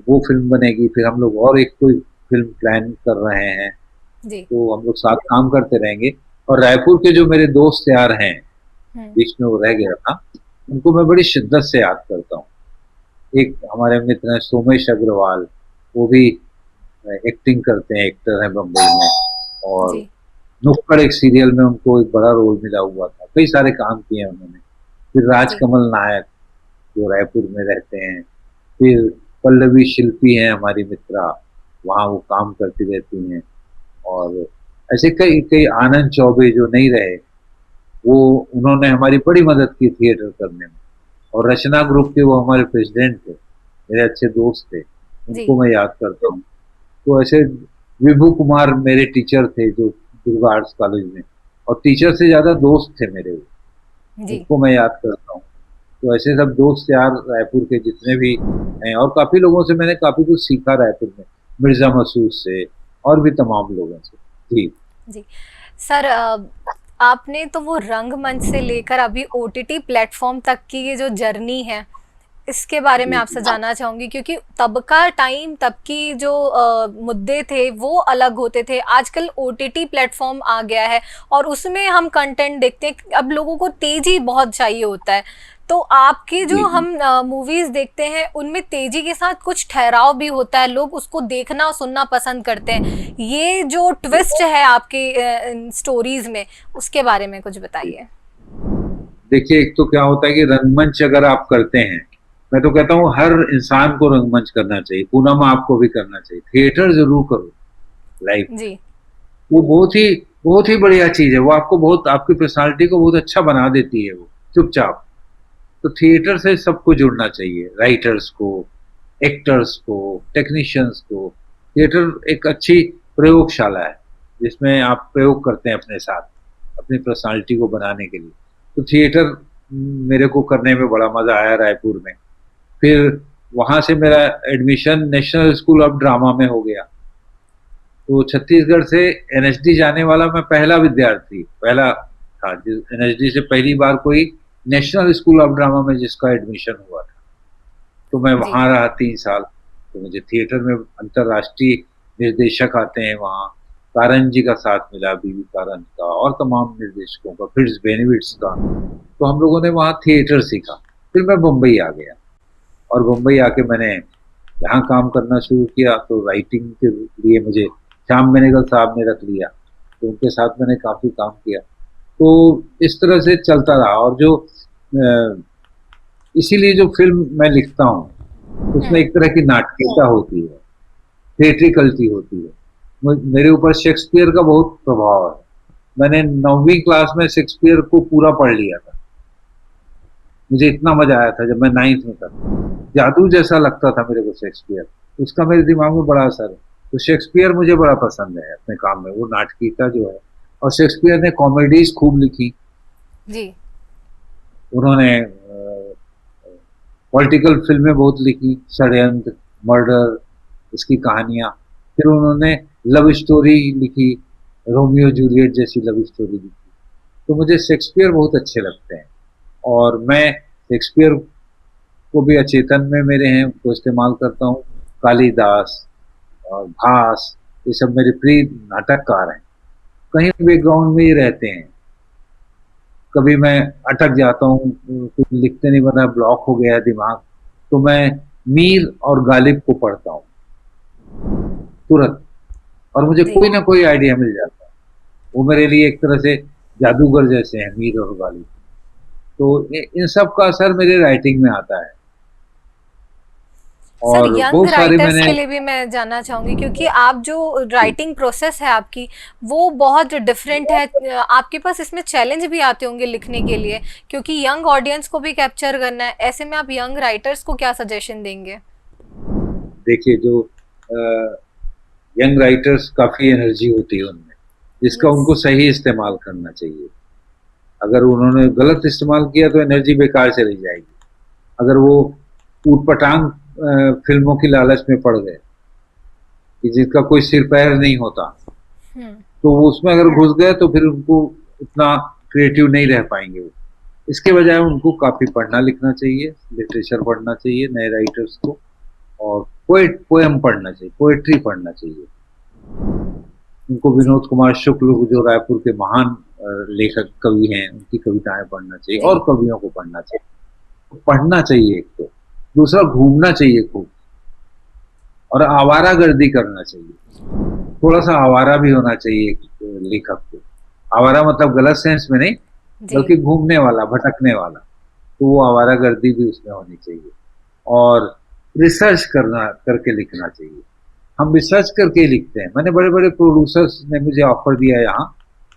वो फिल्म बनेगी। फिर हम लोग और एक कोई फिल्म प्लान कर रहे हैं। जी तो हम लोग साथ काम करते रहेंगे। और रायपुर के जो मेरे दोस्त यार हैं, हम्म, बीच में वो रह गया था, उनको मैं बड़ी शिद्दत से याद करता हूँ। एक हमारे मित्र हैं सोमेश अग्रवाल, वो भी एक्टिंग करते हैं, एक्टर हैं बम्बई में। और जी नुक्कड़ एक सीरियल में उनको एक बड़ा रोल मिला हुआ था, कई सारे काम किए हैं उन्होंने। फिर जी राजकमल नायक, जो रायपुर में रहते हैं। फिर पल्लवी शिल्पी हैं हमारी मित्रा, वहाँ वो काम करती रहती हैं। और ऐसे कई कई, आनंद चौबे जो नहीं रहे, वो उन्होंने हमारी बड़ी मदद की थिएटर करने में। और रचना ग्रुप के वो हमारे प्रेसिडेंट थे, मेरे अच्छे दोस्त थे, जी उनको मैं याद करता हूँ। तो ऐसे विभू कुमार मेरे टीचर थे, जो दुर्गा आर्ट्स कॉलेज में, और टीचर से ज्यादा दोस्त थे मेरे वो, जी उनको मैं याद करता हूँ। तो ऐसे सब दोस्त यार रायपुर के जितने भी हैं, और काफी लोगों से मैंने काफी कुछ सीखा रायपुर में, मिर्जा मसूद से और भी तमाम लोगों से। जी। जी सर, आपने तो वो रंगमंच से लेकर अभी ओटीटी प्लेटफॉर्म तक की ये जो जर्नी है, इसके बारे में जी। आपसे जानना चाहूंगी, क्योंकि तब का टाइम, तब की जो मुद्दे थे वो अलग होते थे। आजकल ओटीटी प्लेटफॉर्म आ गया है और उसमें हम कंटेंट देखते हैं। अब लोगों को तेजी बहुत चाहिए होता है, तो आपकी जो जी। जी। हम मूवीज देखते हैं उनमें तेजी के साथ कुछ ठहराव भी होता है, लोग उसको देखना और सुनना पसंद करते हैं। ये जो ट्विस्ट है आपके स्टोरीज में, उसके बारे में कुछ बताइए। देखिए, एक तो क्या होता है कि रंगमंच अगर आप करते हैं, मैं तो कहता हूँ हर इंसान को रंगमंच करना चाहिए। पूनम आपको भी करना चाहिए, थिएटर जरूर करो लाइफ में। जी वो बहुत ही बढ़िया चीज है। वो आपको बहुत, आपकी पर्सनालिटी को बहुत अच्छा बना देती है वो, चुपचाप। तो थिएटर से सबको जुड़ना चाहिए, राइटर्स को, एक्टर्स को, टेक्नीशियंस को। थिएटर एक अच्छी प्रयोगशाला है, जिसमें आप प्रयोग करते हैं अपने साथ, अपनी पर्सनालिटी को बनाने के लिए। तो थिएटर मेरे को करने में बड़ा मजा आया रायपुर में। फिर वहां से मेरा admission national school of drama में हो गया। तो छत्तीसगढ़ से एनएसडी जाने वाला मैं पहला विद्यार्थी, पहला था एनएसडी से पहली बार कोई नेशनल स्कूल ऑफ ड्रामा में जिसका एडमिशन हुआ था। तो मैं जी वहां रहा 3 साल। तो मुझे थिएटर में अंतर्राष्ट्रीय निर्देशक आते हैं वहाँ। कारन जी का साथ मिला, बीवी कारन का, और तमाम निर्देशकों का, फिट्स बेनिविट्स का। तो हम लोगों ने वहाँ थिएटर सीखा। फिर मैं मुंबई आ गया, और मुंबई आके मैंने यहाँ काम करना शुरू किया। तो राइटिंग के लिए मुझे श्याम बेनेगल साहब ने रख लिया, तो उनके साथ मैंने काफी काम किया। तो इस तरह से चलता रहा। और जो इसीलिए जो फिल्म मैं लिखता हूँ उसमें एक तरह की नाटकीयता होती है, थिएट्रिकलिटी होती है। मेरे ऊपर शेक्सपियर का बहुत प्रभाव है। मैंने 9वीं क्लास में शेक्सपियर को पूरा पढ़ लिया था। मुझे इतना मजा आया था जब मैं 9th में था। जादू जैसा लगता था मेरे को शेक्सपियर, उसका मेरे दिमाग में बड़ा असर है। तो शेक्सपियर मुझे बड़ा पसंद है अपने काम में, वो नाटकीयता जो है। और शेक्सपियर ने कॉमेडीज खूब लिखी। जी उन्होंने पॉलिटिकल फिल्में बहुत लिखी, षड्यंत्र, मर्डर, इसकी कहानियां। फिर उन्होंने लव स्टोरी लिखी, रोमियो जूलियट जैसी लव स्टोरी लिखी। तो मुझे शेक्सपियर बहुत अच्छे लगते हैं, और मैं शेक्सपियर को भी अचेतन में मेरे हैं, उनको इस्तेमाल करता हूँ। कालिदास और भास, ये सब मेरे प्रिय नाटककार हैं। कहीं बैकग्राउंड में ही रहते हैं। कभी मैं अटक जाता हूँ, कुछ लिखते नहीं बना, ब्लॉक हो गया दिमाग, तो मैं मीर और गालिब को पढ़ता हूँ तुरंत, और मुझे जी कोई ना कोई आइडिया मिल जाता है। वो मेरे लिए एक तरह से जादूगर जैसे हैं, मीर और गालिब। तो इन सब का असर मेरे राइटिंग में आता है। सर और यंग बहुत सारे राइटर्स मैंने के लिए भी मैं जानना चाहूंगी, क्योंकि आप जो राइटिंग प्रोसेस है आपकी वो बहुत डिफरेंट है। आपके पास इसमें चैलेंज भी आते होंगे लिखने के लिए, क्योंकि यंग ऑडियंस को भी कैप्चर करना है। ऐसे में आप यंग राइटर्स को क्या सजेशन देंगे? देखिए जो यंग राइटर्स काफी एनर्जी होती है उनमें, जिसका यस। उनको सही इस्तेमाल करना चाहिए। अगर उन्होंने गलत इस्तेमाल किया तो एनर्जी बेकार चली जाएगी। अगर वो ऊटपटांग फिल्मों की लालच में पड़ गए कि जिसका कोई सिर पैर नहीं होता, हम्म। तो वो उसमें अगर घुस गए तो फिर उनको उतना क्रिएटिव नहीं रह पाएंगे वो। इसके बजाय उनको काफी पढ़ना लिखना चाहिए, लिटरेचर पढ़ना चाहिए नए राइटर्स को, और पोएम पढ़ना चाहिए, पोएट्री पढ़ना चाहिए उनको। जी विनोद कुमार शुक्ल जो रायपुर के महान लेखक कवि हैं, उनकी कविताएं पढ़ना चाहिए, जी। और कवियों को पढ़ना चाहिए। तो पढ़ना चाहिए एक तो, दूसरा घूमना चाहिए खूब, और आवारागर्दी करना चाहिए। थोड़ा सा आवारा भी होना चाहिए एक लेखक को। आवारा मतलब गलत सेंस में नहीं, जी। बल्कि घूमने वाला, भटकने वाला। तो वो आवारागर्दी भी उसमें होनी चाहिए। और रिसर्च करना करके लिखना चाहिए। हम रिसर्च करके ही लिखते हैं। मैंने बड़े बड़े प्रोड्यूसर्स ने मुझे ऑफर दिया यहाँ,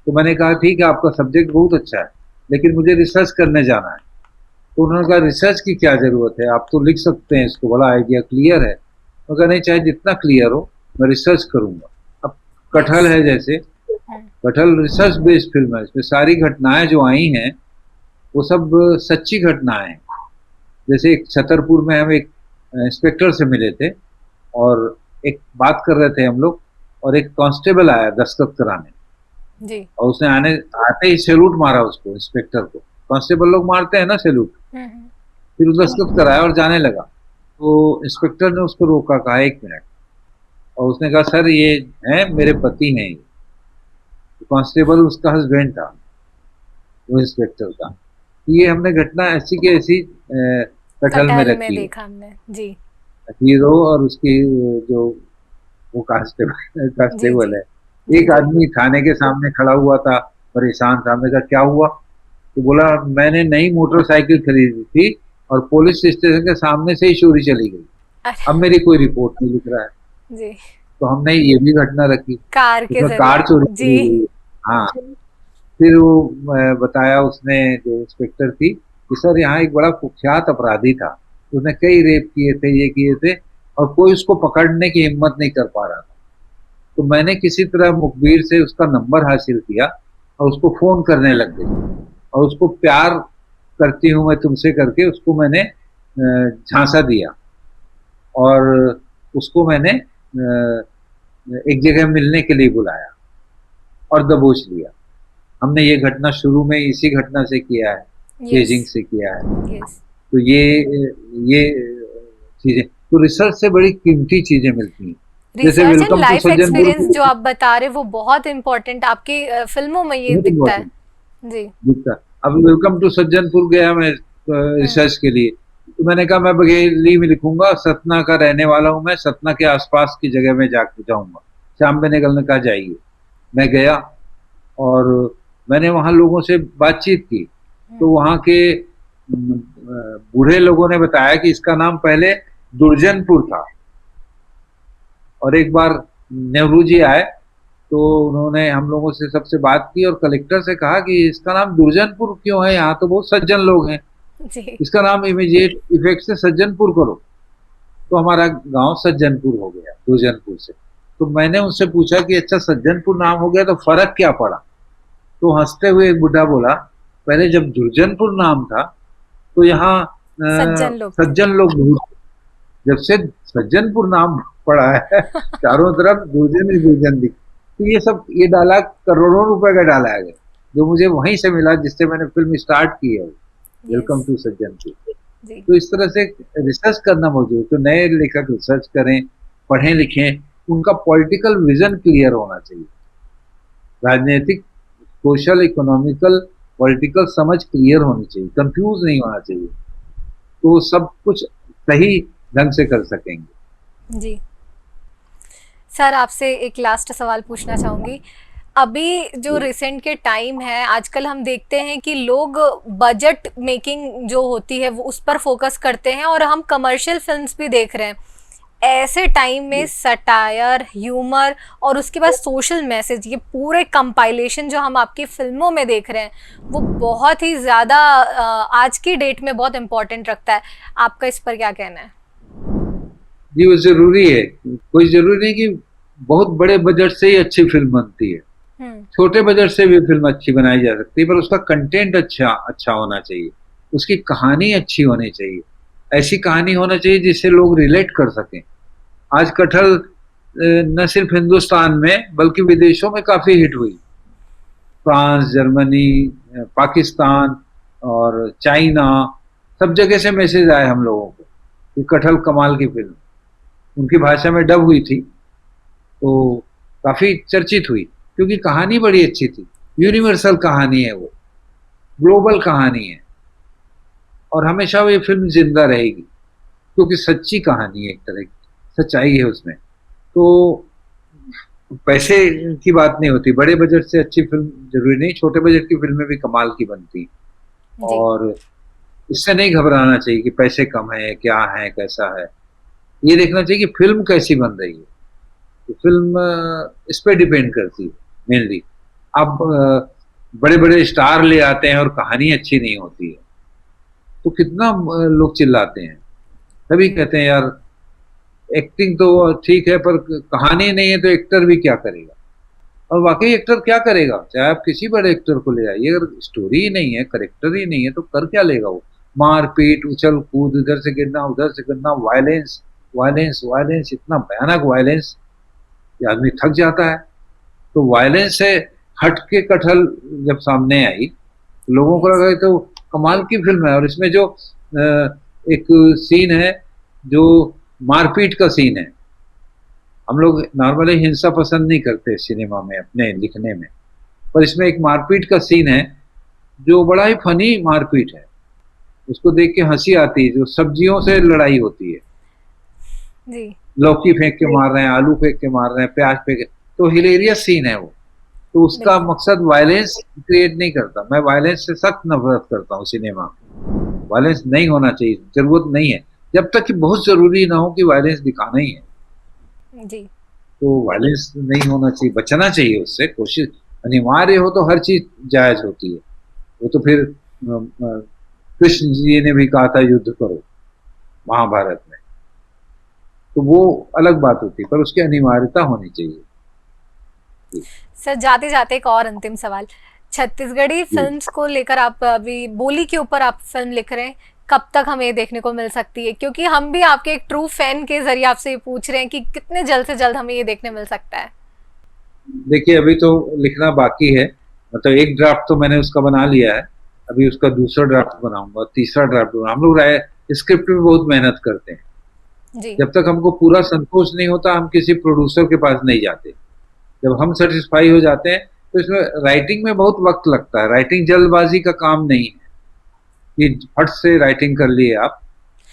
तो मैंने कहा ठीक है आपका सब्जेक्ट बहुत अच्छा है, लेकिन मुझे रिसर्च करने जाना है। तो उन्होंने कहा रिसर्च की क्या जरूरत है, आप तो लिख सकते हैं इसको, बड़ा आइडिया क्लियर है। मैं कहा नहीं, चाहे जितना क्लियर हो मैं रिसर्च करूंगा। अब कटहल यस। है जैसे, कटहल रिसर्च बेस्ड फिल्म है, इसमें सारी घटनाएं जो आई हैं वो सब सच्ची घटनाएं हैं। जैसे एक छतरपुर में हम एक इंस्पेक्टर से मिले थे, और एक बात कर रहे थे हम लोग, और एक कांस्टेबल आया दस्तखत कराने, जी। और उसने आते ही सैल्यूट मारा उसको, इंस्पेक्टर को। कांस्टेबल लोग मारते हैं ना सैल्यूट। हम्म। फिर वो दस्तखत कराया और जाने लगा। तो इंस्पेक्टर ने उसको रोका, कहा एक मिनट, और उसने कहा सर ये हैं मेरे पति हैं। तो कांस्टेबल उसका हस्बैंड था, वो इंस्पेक्टर का। तो ये हमने घटना ऐसी की ऐसी कटहल में कटहल में रखी है। देखा हमने। जी हीरो और उसकी जो वो कांस्टेबल जी कांस्टेबल जी है। जी एक जी। आदमी थाने के सामने खड़ा हुआ था, परेशान था। हमने कहा क्या हुआ? तो बोला मैंने नई मोटरसाइकिल खरीदी थी, और पुलिस स्टेशन के सामने से ही चोरी चली गई। अब अरे। मेरी कोई रिपोर्ट नहीं लिख रहा है। जी। तो हमने ये भी घटना रखी, कार के उसमें कार जरिए। चोरी जी। चली गई। हाँ। फिर वो बताया उसने, जो इंस्पेक्टर थी, कि सर यहाँ एक बड़ा कुख्यात अपराधी था, उसने कई रेप किए थे, ये किए थे, और कोई उसको पकड़ने की हिम्मत नहीं कर पा रहा था। तो मैंने किसी तरह मुखबिर से उसका नंबर हासिल किया, और उसको फोन करने लग गई, और उसको प्यार करती हूँ मैं तुमसे करके उसको मैंने झांसा दिया, और उसको मैंने एक जगह मिलने के लिए बुलाया और दबोच लिया। हमने ये घटना शुरू में इसी घटना से किया है, यस। चेजिंग से किया है। यस। तो ये चीजें तो रिसर्च से बड़ी कीमती चीजें मिलती हैं। जैसे research and welcome to life Sajjanpur experience जो आप बता रहे वो बहुत इम्पोर्टेंट आपकी फिल्मों में ये बहुत दिखता है। इम्पोर्टेंट जी। दिखता। अब वेलकम टू सज्जनपुर गया मैं हम्म। रिसर्च के लिए, तो मैंने कहा मैं बघेली में लिखूंगा, सतना का रहने वाला हूँ मैं, सतना के आसपास की जगह में जाके जाऊंगा। श्याम बेनेगल ने कहा जाइए। मैं गया, और मैंने वहां लोगों से बातचीत की। तो वहां के बूढ़े लोगों ने बताया कि इसका नाम पहले दुर्जनपुर था। और एक बार नेहरू जी आए, तो उन्होंने हम लोगों से सबसे बात की, और कलेक्टर से कहा कि इसका नाम दुर्जनपुर क्यों है, यहाँ तो बहुत सज्जन लोग हैं, जी। इसका नाम इमीडिएट इफेक्ट से सज्जनपुर करो। तो हमारा गांव सज्जनपुर हो गया दुर्जनपुर से। तो मैंने उनसे पूछा कि अच्छा सज्जनपुर नाम हो गया तो फर्क क्या पड़ा? तो हंसते हुए एक बुढ़ा बोला, पहले जब दुर्जनपुर नाम था तो यहाँ सज्जन लोग थे। सज्जन लोग बहुत थे। जब से सज्जनपुर नाम पड़ा है, चारों तरफ दुर्जन ही दुर्जन दिख। तो ये सब, ये डायलॉग करोड़ों रुपए का डायलॉग है, जो मुझे वहीं से मिला जिससे मैंने फिल्म स्टार्ट की है, वेलकम यस। टू सज्जनपुर। जी। तो इस तरह से रिसर्च करना मौजूद है। तो नए लेखक रिसर्च करें, पढ़ें लिखें, उनका पॉलिटिकल विजन क्लियर होना चाहिए, राजनीतिक, सोशल, इकोनॉमिकल, पॉलिटिकल समझ क्लियर होनी चाहिए, कंफ्यूज नहीं होना चाहिए, तो सब कुछ सही ढंग से कर सकेंगे। जी सर, आपसे एक लास्ट सवाल पूछना चाहूँगी। अभी जो रिसेंट के टाइम है, आजकल हम देखते हैं कि लोग बजट मेकिंग जो होती है वो उस पर फोकस करते हैं, और हम कमर्शियल फिल्म्स भी देख रहे हैं। ऐसे टाइम में सटायर, ह्यूमर और उसके बाद सोशल मैसेज, ये पूरे कंपाइलेशन जो हम आपकी फिल्मों में देख रहे हैं वो बहुत ही ज़्यादा आज की डेट में बहुत इम्पोर्टेंट रखता है। आपका इस पर क्या कहना है? जी, वो जरूरी है। कोई जरूरी नहीं कि बहुत बड़े बजट से ही अच्छी फिल्म बनती है। छोटे बजट से भी फिल्म अच्छी बनाई जा सकती है, पर उसका कंटेंट अच्छा अच्छा होना चाहिए, उसकी कहानी अच्छी होनी चाहिए। ऐसी कहानी होना चाहिए जिससे लोग रिलेट कर सकें। आज कटहल न सिर्फ हिंदुस्तान में बल्कि विदेशों में काफी हिट हुई। फ्रांस, जर्मनी, पाकिस्तान और चाइना, सब जगह से मैसेज आए हम लोगों को कि कटहल कमाल की फिल्म। उनकी भाषा में डब हुई थी तो काफी चर्चित हुई, क्योंकि कहानी बड़ी अच्छी थी। यूनिवर्सल कहानी है, वो ग्लोबल कहानी है, और हमेशा वो ये फिल्म जिंदा रहेगी क्योंकि सच्ची कहानी है, एक तरह की सच्चाई है उसमें। तो पैसे की बात नहीं होती, बड़े बजट से अच्छी फिल्म जरूरी नहीं, छोटे बजट की फिल्में भी कमाल की बनती। और इससे नहीं घबराना चाहिए कि पैसे कम है, क्या है, कैसा है। ये देखना चाहिए कि फिल्म कैसी बन रही है। तो फिल्म इस पे डिपेंड करती है मेनली। अब बड़े बड़े स्टार ले आते हैं और कहानी अच्छी नहीं होती है तो कितना लोग चिल्लाते हैं। तभी कहते हैं यार एक्टिंग तो ठीक है पर कहानी नहीं है तो एक्टर भी क्या करेगा। और वाकई एक्टर क्या करेगा, चाहे आप किसी बड़े एक्टर को ले आइए, अगर स्टोरी ही नहीं है, करेक्टर ही नहीं है तो कर क्या लेगा वो। मारपीट, उछल कूद, इधर से गिरना उधर से गिरना, वायलेंस वायलेंस वायलेंस, इतना भयानक वायलेंस कि आदमी थक जाता है। तो वायलेंस से हट के कटहल जब सामने आई लोगों को लगा तो कमाल की फिल्म है। और इसमें जो एक सीन है जो मारपीट का सीन है, हम लोग नॉर्मली हिंसा पसंद नहीं करते सिनेमा में अपने लिखने में, पर इसमें एक मारपीट का सीन है जो बड़ा ही फनी मारपीट है। उसको देख के हंसी आती है, जो सब्जियों से लड़ाई होती है जी। लौकी फेंक के मार रहे हैं, आलू फेंक के मार रहे हैं, प्याज फेंक, तो हिलेरियस सीन है वो। तो उसका मकसद वायलेंस क्रिएट नहीं करता। मैं वायलेंस से सख्त नफरत करता हूँ सिनेमा में। वायलेंस नहीं होना चाहिए, जरूरत नहीं है, जब तक कि बहुत जरूरी ना हो कि वायलेंस दिखाना ही है। जी। तो वायलेंस नहीं होना चाहिए, बचना चाहिए उससे। कोशिश अनिवार्य हो तो हर चीज जायज होती है। वो तो फिर कृष्ण जी ने भी कहा था युद्ध करो महाभारत में, तो वो अलग बात होती है, पर उसकी अनिवार्यता होनी चाहिए। सर जाते जाते एक और अंतिम सवाल, छत्तीसगढ़ी फिल्म्स को लेकर आप अभी बोली के ऊपर आप फिल्म लिख रहे हैं, कब तक हमें देखने को मिल सकती है? क्योंकि हम भी आपके एक ट्रू फैन के जरिए आपसे ये पूछ रहे हैं कि कितने जल्द से जल्द हमें ये देखने मिल सकता है। देखिए अभी तो लिखना बाकी है, मतलब एक ड्राफ्ट तो मैंने उसका बना लिया है, अभी उसका दूसरा ड्राफ्ट बनाऊंगा, तीसरा ड्राफ्ट बनाऊंगा। हम लोग स्क्रिप्ट में बहुत मेहनत करते हैं जी। जब तक हमको पूरा संतोष नहीं होता हम किसी प्रोड्यूसर के पास नहीं जाते। जब हम सेटिस्फाई हो जाते हैं तो इसमें राइटिंग में बहुत वक्त लगता है। राइटिंग जल्दबाजी का काम नहीं है कि फट से राइटिंग कर लिए आप,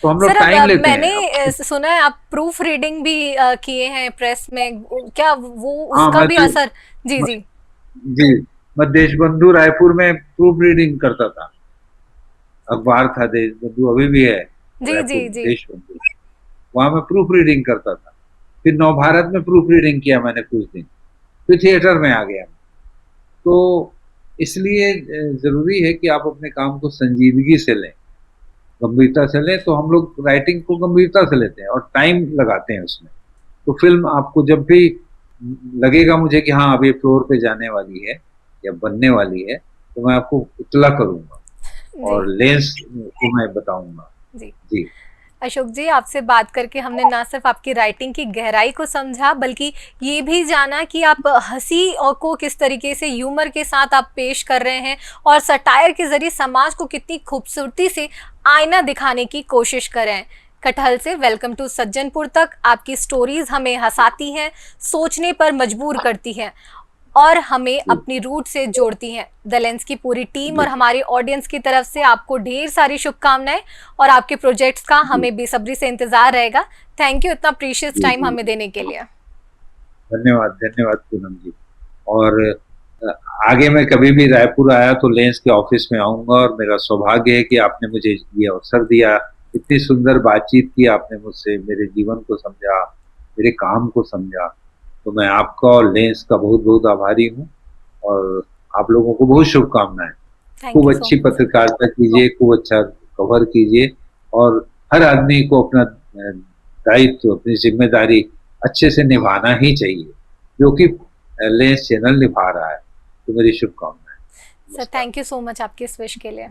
तो हम लोग टाइम लेते हैं। मैंने सुना है आप प्रूफ रीडिंग भी किए हैं प्रेस में, क्या वो उसका भी असर? जी जी जी, मैं देशबंधु रायपुर में प्रूफ रीडिंग करता था। अखबार था देशबंधु, अभी भी है जी जी जी देशबंधु, वहां मैं प्रूफ रीडिंग करता था। फिर नवभारत में प्रूफ रीडिंग किया मैंने कुछ दिन, फिर थिएटर में आ गया। तो इसलिए जरूरी है कि आप अपने काम को संजीदगी से लें, गंभीरता से लें। तो हम लोग राइटिंग को गंभीरता से लेते हैं और टाइम लगाते हैं उसमें। तो फिल्म आपको जब भी लगेगा मुझे कि हाँ अब ये फ्लोर पे जाने वाली है या बनने वाली है, तो मैं आपको इत्तला करूंगा और लेंस को मैं बताऊंगा। जी जी अशोक जी, आपसे बात करके हमने ना सिर्फ आपकी राइटिंग की गहराई को समझा बल्कि ये भी जाना कि आप हंसी और को किस तरीके से ह्यूमर के साथ आप पेश कर रहे हैं और सटायर के जरिए समाज को कितनी खूबसूरती से आईना दिखाने की कोशिश कर रहे हैं। कटहल से वेलकम टू सज्जनपुर तक आपकी स्टोरीज हमें हंसाती हैं, सोचने पर मजबूर करती हैं और हमें अपनी रूट से जोड़ती हैं। द लेंस की पूरी टीम और हमारे ऑडियंस की तरफ से आपको ढेर सारी शुभकामनाएं और आपके प्रोजेक्ट्स का हमें बेसब्री से इंतजार रहेगा। थैंक यू इतना प्रीशियस टाइम हमें देने के लिए। धन्यवाद धन्यवाद पूनम जी। और आगे मैं कभी भी रायपुर आया तो लेंस के ऑफिस में आऊंगा और मेरा सौभाग्य है कि आपने मुझे ये अवसर दिया इतनी सुंदर बातचीत की आपने मुझसे, मेरे जीवन को समझा, मेरे काम को समझा। तो मैं आपका और लेंस का बहुत बहुत आभारी हूँ, और आप लोगों को बहुत शुभकामनाएं। थैंक खूब यू सो अच्छी मच। पत्रकारिता कीजिए, खूब अच्छा कवर कीजिए, और हर आदमी को अपना दायित्व, अपनी जिम्मेदारी अच्छे से निभाना ही चाहिए, जो कि लेंस चैनल निभा रहा है। तो मेरी शुभकामनाएं। सर नमस्कार। थैंक यू सो मच आपकी इस विश के लिए।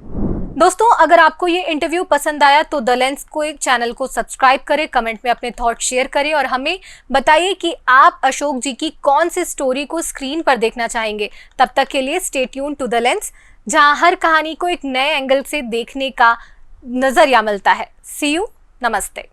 दोस्तों, अगर आपको ये इंटरव्यू पसंद आया तो द लेंस को एक चैनल को सब्सक्राइब करें, कमेंट में अपने थॉट शेयर करें और हमें बताइए कि आप अशोक जी की कौन सी स्टोरी को स्क्रीन पर देखना चाहेंगे। तब तक के लिए stay tune to the Lens, जहां हर कहानी को एक नए एंगल से देखने का नजरिया मिलता है। सी यू, नमस्ते।